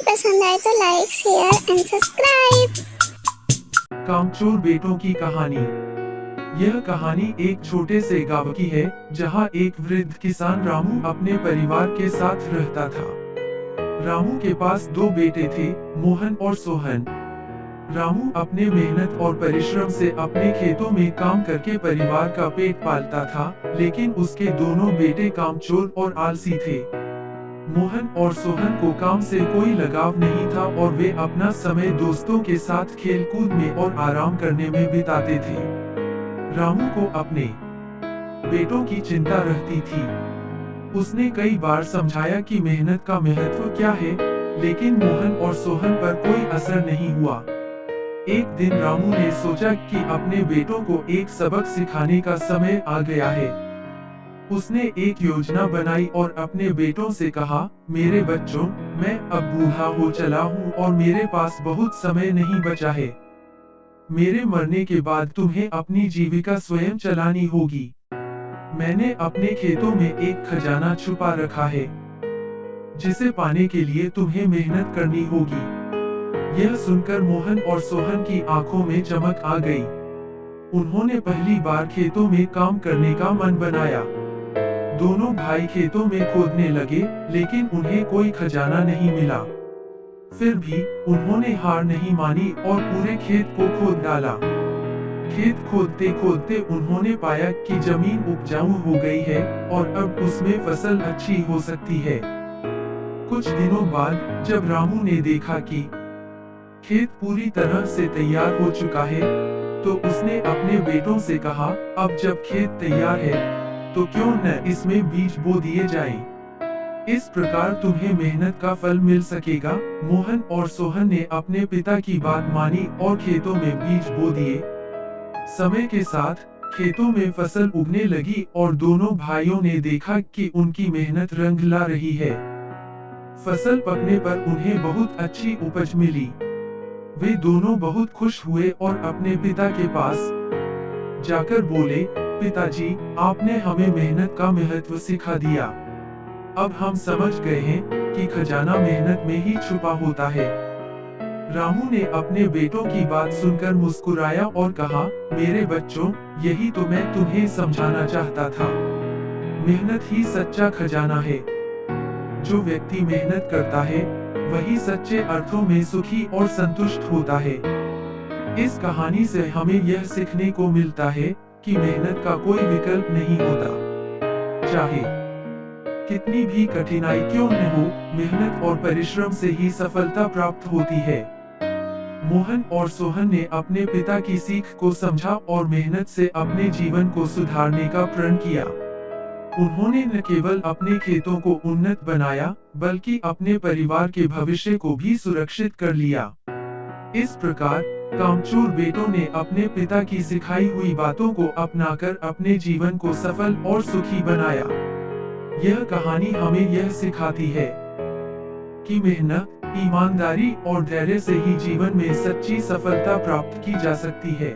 पसंद आए तो लाइक, शेयर एंड सब्सक्राइब। कामचोर बेटों की कहानी। यह कहानी एक छोटे से गांव की है, जहां एक वृद्ध किसान रामू अपने परिवार के साथ रहता था। रामू के पास दो बेटे थे, मोहन और सोहन। रामू अपने मेहनत और परिश्रम से अपने खेतों में काम करके परिवार का पेट पालता था, लेकिन उसके दोनों बेटे कामचोर और आलसी थे। मोहन और सोहन को काम से कोई लगाव नहीं था और वे अपना समय दोस्तों के साथ खेलकूद में और आराम करने में बिताते थे। रामू को अपने बेटों की चिंता रहती थी। उसने कई बार समझाया कि मेहनत का महत्व क्या है, लेकिन मोहन और सोहन पर कोई असर नहीं हुआ। एक दिन रामू ने सोचा कि अपने बेटों को एक सबक सिखाने का समय आ गया है। उसने एक योजना बनाई और अपने बेटों से कहा, मेरे बच्चों, मैं अब बूढ़ा हो चला हूँ और मेरे पास बहुत समय नहीं बचा है। मेरे मरने के बाद तुम्हें अपनी जीविका स्वयं चलानी होगी। मैंने अपने खेतों में एक खजाना छुपा रखा है, जिसे पाने के लिए तुम्हें मेहनत करनी होगी। यह सुनकर मोहन और सोहन की आंखों में चमक आ गई। उन्होंने पहली बार खेतों में काम करने का मन बनाया। दोनों भाई खेतों में खोदने लगे, लेकिन उन्हें कोई खजाना नहीं मिला। फिर भी उन्होंने हार नहीं मानी और पूरे खेत को खोद डाला। खेत खोदते खोदते उन्होंने पाया कि जमीन उपजाऊ हो गई है और अब उसमें फसल अच्छी हो सकती है। कुछ दिनों बाद जब रामू ने देखा कि खेत पूरी तरह से तैयार हो चुका है, तो उसने अपने बेटों से कहा, अब जब खेत तैयार है, तो क्यों न इसमें बीज बो दिए जाएं। इस प्रकार तुम्हें मेहनत का फल मिल सकेगा। मोहन और सोहन ने अपने पिता की बात मानी और खेतों में बीज बो दिए। समय के साथ खेतों में फसल उगने लगी और दोनों भाइयों ने देखा कि उनकी मेहनत रंग ला रही है। फसल पकने पर उन्हें बहुत अच्छी उपज मिली। वे दोनों बहुत खुश हुए और अपने पिता के पास जाकर बोले, पिताजी, आपने हमें मेहनत का महत्व सिखा दिया। अब हम समझ गए हैं कि खजाना मेहनत में ही छुपा होता है। रामू ने अपने बेटों की बात सुनकर मुस्कुराया और कहा, मेरे बच्चों, यही तो मैं तुम्हें समझाना चाहता था। मेहनत ही सच्चा खजाना है। जो व्यक्ति मेहनत करता है, वही सच्चे अर्थों में सुखी और संतुष्ट होता है। इस कहानी से हमें यह सीखने को मिलता है कि मेहनत का कोई विकल्प नहीं होता। चाहे कितनी भी कठिनाई क्यों न हो, मेहनत और परिश्रम से ही सफलता प्राप्त होती है। मोहन और सोहन ने अपने पिता की सीख को समझा और मेहनत से अपने जीवन को सुधारने का प्रण किया। उन्होंने न केवल अपने खेतों को उन्नत बनाया, बल्कि अपने परिवार के भविष्य को भी सुरक्षित कर लिया। इस प्रकार कामचोर बेटों ने अपने पिता की सिखाई हुई बातों को अपनाकर अपने जीवन को सफल और सुखी बनाया। यह कहानी हमें यह सिखाती है कि मेहनत, ईमानदारी और धैर्य से ही जीवन में सच्ची सफलता प्राप्त की जा सकती है।